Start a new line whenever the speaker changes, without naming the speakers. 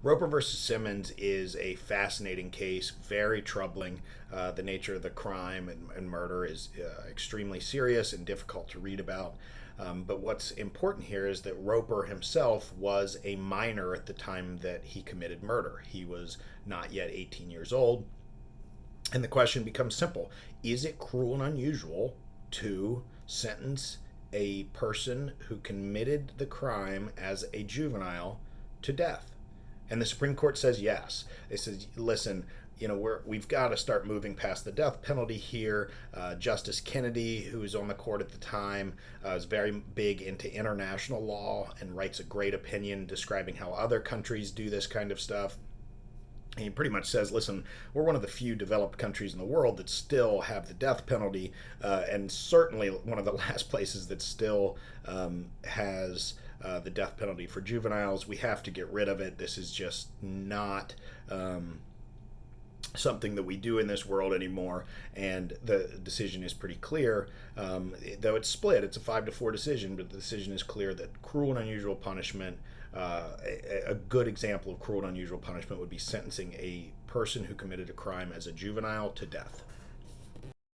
Roper versus Simmons is a fascinating case, very troubling. The nature of the crime and murder is extremely serious and difficult to read about. But what's important here is that Roper himself was a minor at the time that he committed murder. He was not yet 18 years old. And the question becomes simple: is it cruel and unusual to sentence a person who committed the crime as a juvenile to death? And the Supreme Court says yes. They says, listen, we've got to start moving past the death penalty here. Justice Kennedy, who was on the court at the time, is very big into international law and writes a great opinion describing how other countries do this kind of stuff. And he pretty much says, listen, we're one of the few developed countries in the world that still have the death penalty, and certainly one of the last places that still has the death penalty for juveniles. We have to get rid of it. This is just not something that we do in this world anymore. And the decision is pretty clear. Though it's split, it's a 5-4 decision, but the decision is clear that cruel and unusual punishment, a good example of cruel and unusual punishment would be sentencing a person who committed a crime as a juvenile to death.